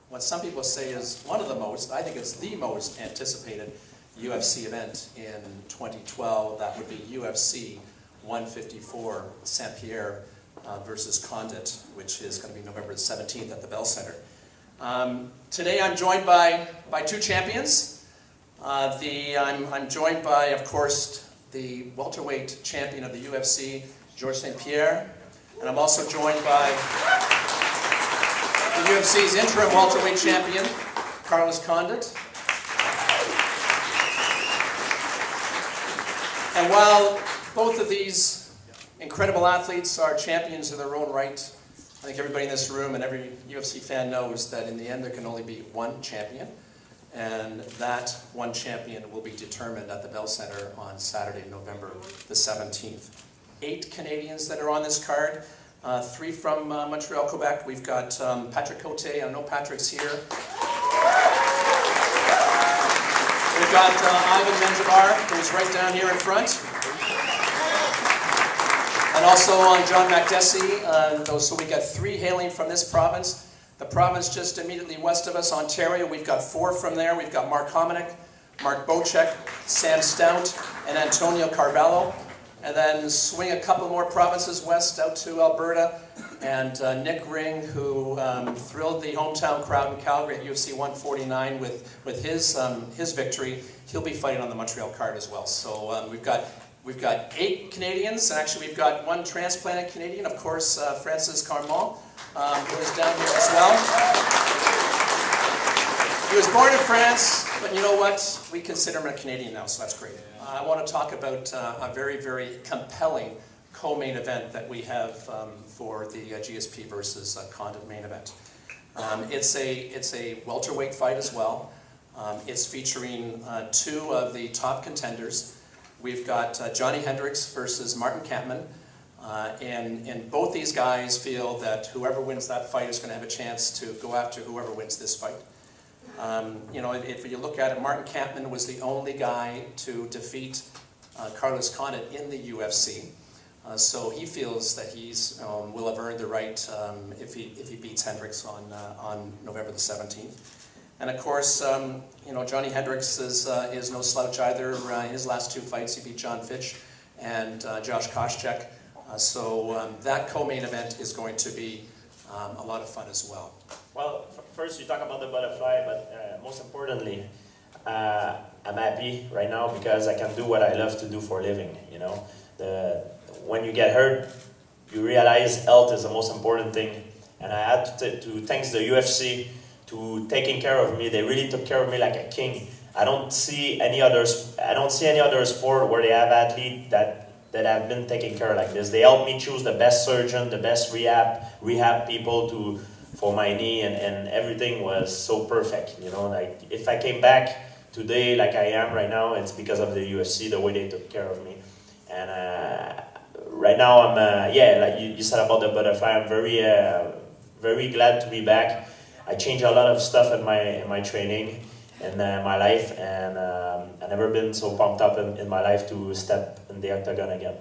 what some people say is one of the most, I think it's the most anticipated UFC event in 2012. That would be UFC 154, St-Pierre versus Condit, which is going to be November the 17th at the Bell Center. Today I'm joined by two champions. I'm joined by, of course, the welterweight champion of the UFC, Georges St-Pierre, and I'm also joined by the UFC's Interim Welterweight Champion, Condit. And while both of these incredible athletes are champions in their own right, I think everybody in this room and every UFC fan knows that in the end there can only be one champion, and that one champion will be determined at the Bell Center on Saturday, November the 17th. 8 Canadians that are on this card, 3 from Montreal, Quebec. We've got Patrick Cote. I know Patrick's here. We've got Ivan Menjivar, who's right down here in front. And also John Makdessi. So we've got 3 hailing from this province. The province just immediately west of us, Ontario, we've got 4 from there. We've got Mark Hominick, Mark Bocek, Sam Stout, and Antonio Carvalho. And then swing a couple more provinces west out to Alberta. And Nick Ring, who thrilled the hometown crowd in Calgary at UFC 149 with his victory. He'll be fighting on the Montreal card as well. So we've got 8 Canadians, and actually we've got 1 transplanted Canadian, of course, Francis Carmont, who is down here as well. He was born in France, but you know what? We consider him a Canadian now, so that's great. I want to talk about a very, very compelling co-main event that we have for the GSP versus Condit main event. It's a welterweight fight as well. It's featuring 2 of the top contenders. We've got Johnny Hendricks versus Martin Kampmann. And both these guys feel that whoever wins that fight is going to have a chance to go after whoever wins this fight. You know, if you look at it, Martin Kampmann was the only guy to defeat Carlos Condit in the UFC. So he feels that he's will have earned the right if he beats Hendricks on November the 17th. And of course, you know, Johnny Hendricks is no slouch either. In his last 2 fights, he beat John Fitch and Josh Koscheck. So that co-main event is going to be a lot of fun as well. Well, first you talk about the butterfly, but most importantly, I'm happy right now because I can do what I love to do for a living. You know, when you get hurt, you realize health is the most important thing, and I had to thank the UFC to taking care of me. They really took care of me like a king. I don't see any other sport where they have athletes that have been taken care of like this. They helped me choose the best surgeon, the best rehab people for my knee, and everything was so perfect. You know, like if I came back today like I am right now, it's because of the UFC, the way they took care of me. And right now I'm yeah, like you said about the butterfly, I'm very glad to be back. I changed a lot of stuff in my training and my life, and I've never been so pumped up in my life to step in the octagon again.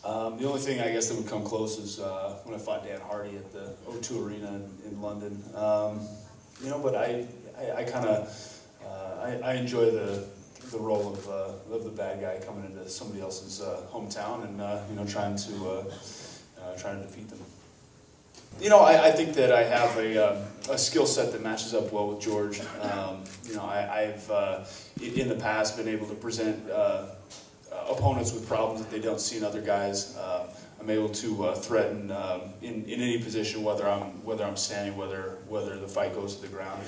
The only thing I guess that would come close is when I fought Dan Hardy at the O2 Arena in London. You know, but I kind of I enjoy the role of the bad guy coming into somebody else's hometown and you know, trying to defeat them. You know, I think that I have a skill set that matches up well with George. You know, I've in the past been able to present opponents with problems that they don't see in other guys. I'm able to threaten in any position, whether I'm standing, whether the fight goes to the ground.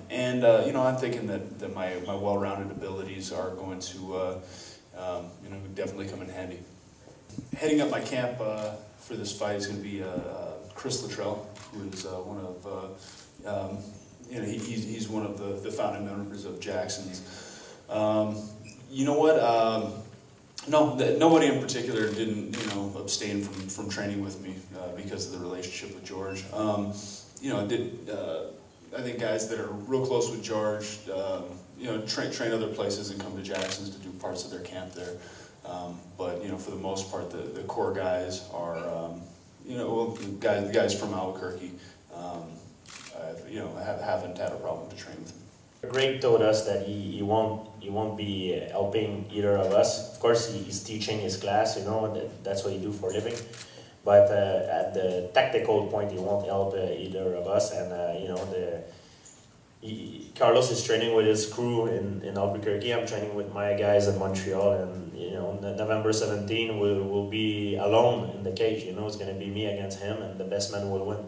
And you know, I'm thinking that my well-rounded abilities are going to you know, definitely come in handy. Heading up my camp for this fight is going to be Chris Luttrell, who is one of you know, he's one of the founding members of Jackson's. You know what? No, nobody in particular didn't, you know, abstain from training with me because of the relationship with George. You know, I think guys that are real close with George, you know, train other places and come to Jackson's to do parts of their camp there. But you know, for the most part, the core guys are, you know, well, the guys from Albuquerque. haven't had a problem to train with him. Greg told us that he won't be helping either of us. Of course, he's teaching his class, that's what he do for a living. But at the tactical point, he won't help either of us. And Carlos is training with his crew in Albuquerque. I'm training with my guys in Montreal, and November 17 we'll be alone in the cage. It's going to be me against him, and the best man will win.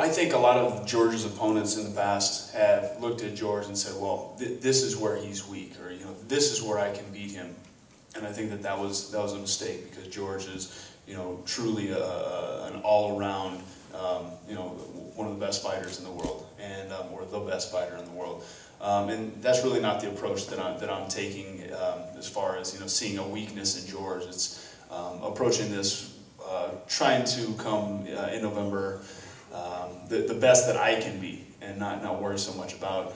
I think a lot of George's opponents in the past have looked at George and said, well, this is where he's weak, or this is where I can beat him. And I think that was a mistake, because George is truly an all-around one of the best fighters in the world, and or the best fighter in the world. And that's really not the approach that I'm taking as far as seeing a weakness in George. It's approaching this. Trying to come in November the best that I can be, and not worry so much about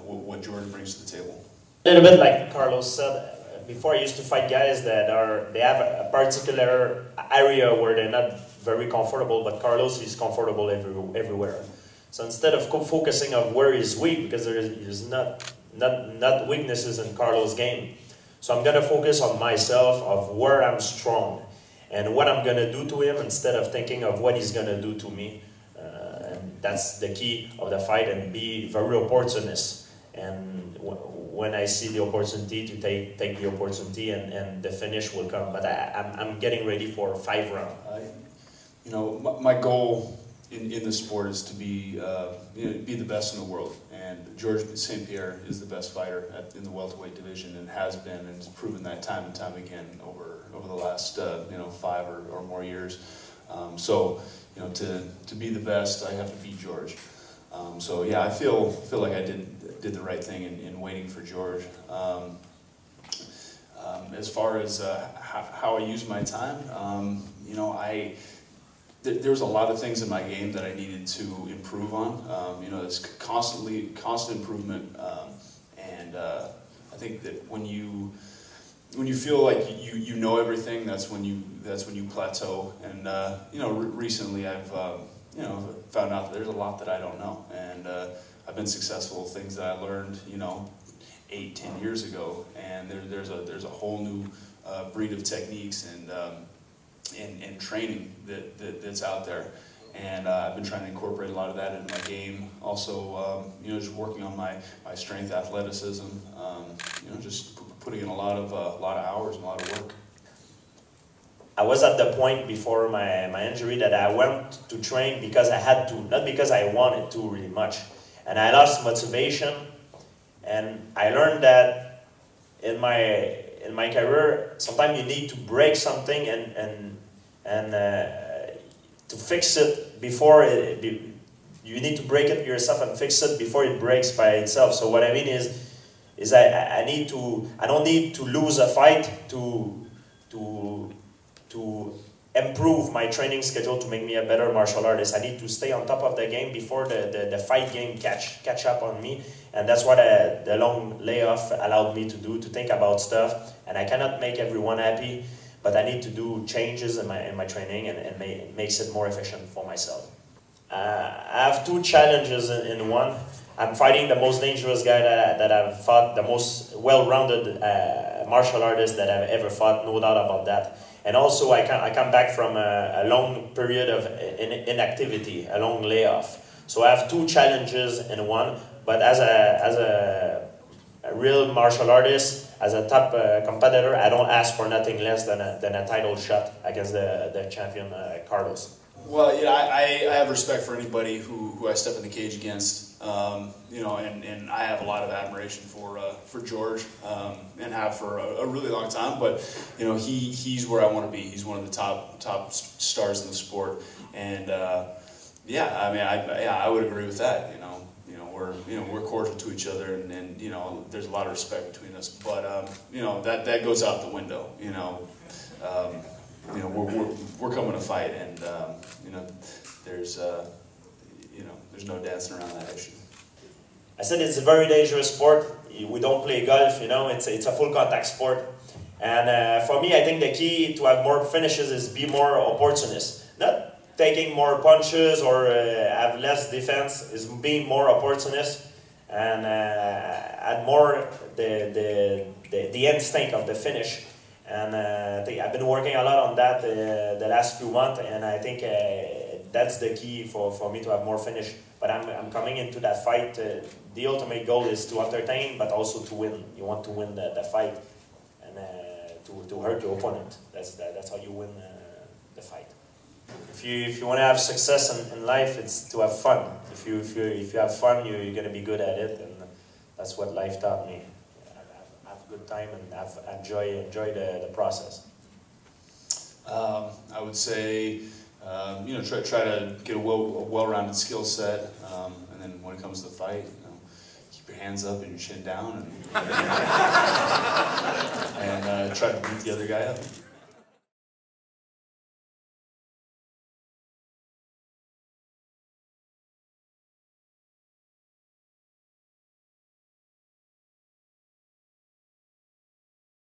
what George brings to the table. A little bit like Carlos said, before I used to fight guys that they have a particular area where they're not very comfortable, but Carlos is comfortable everywhere. So instead of focusing on where he's weak, because there's not weaknesses in Carlos' game, so I'm gonna focus on myself, of where I'm strong and what I'm going to do to him, instead of thinking of what he's going to do to me. And that's the key of the fight, and be very opportunist. And when I see the opportunity, to take the opportunity, and the finish will come. But I'm getting ready for 5 rounds. My goal in the sport is to be the best in the world. And Georges St-Pierre is the best fighter in the welterweight division, and has been, and has proven that time and time again over the last 5 or more years. To be the best, I have to beat George. I feel like I did the right thing in waiting for George. As far as how I use my time, there's a lot of things in my game that I needed to improve on. It's constant improvement, and I think that when you feel like you know everything, that's when you plateau. And recently I've found out that there's a lot that I don't know, and I've been successful things that I learned 8-10 years ago, and there's a whole new breed of techniques and training that's out there, and I've been trying to incorporate a lot of that into my game. Also, just working on my strength, athleticism. Just putting in a lot of hours and a lot of work. I was at the point before my injury that I went to train because I had to, not because I wanted to really much, and I lost motivation. And I learned that in my career, sometimes you need to break something and to fix it before you need to break it yourself and fix it before it breaks by itself. So what I mean is I don't need to lose a fight to improve my training schedule to make me a better martial artist. I need to stay on top of the game before the fight game catch up on me. And that's what the long layoff allowed me to do, to think about stuff. And I cannot make everyone happy, but I need to do changes in my training, and it makes it more efficient for myself. I have 2 challenges in one. I'm fighting the most dangerous guy that I've fought, the most well-rounded martial artist that I've ever fought, no doubt about that. And also, I come back from a long period of inactivity, a long layoff. So I have 2 challenges in one. But as a real martial artist, as a top competitor, I don't ask for nothing less than a title shot against the champion Carlos. Well, yeah, I have respect for anybody who I step in the cage against. And I have a lot of admiration for George, and have for a really long time. But he's where I want to be. He's one of the top stars in the sport, and I would agree with that. We're cordial to each other, and there's a lot of respect between us. But that goes out the window. We're coming to fight, and there's no dancing around that issue. I said it's a very dangerous sport. We don't play golf, it's a full contact sport. And for me, I think the key to have more finishes is be more opportunist. taking more punches or have less defense. Is being more opportunist and add more the instinct of the finish. And I've been working a lot on that the last few months, and I think that's the key for me to have more finish. But I'm coming into that fight. The ultimate goal is to entertain, but also to win. You want to win the fight, and to hurt your opponent. That's how you win the fight. If you want to have success in life, it's to have fun. If you have fun, you're going to be good at it, and that's what life taught me. Have a good time and enjoy the process. I would say, try to get a well-rounded skill set, and then when it comes to the fight, keep your hands up and your chin down, and try to beat the other guy up.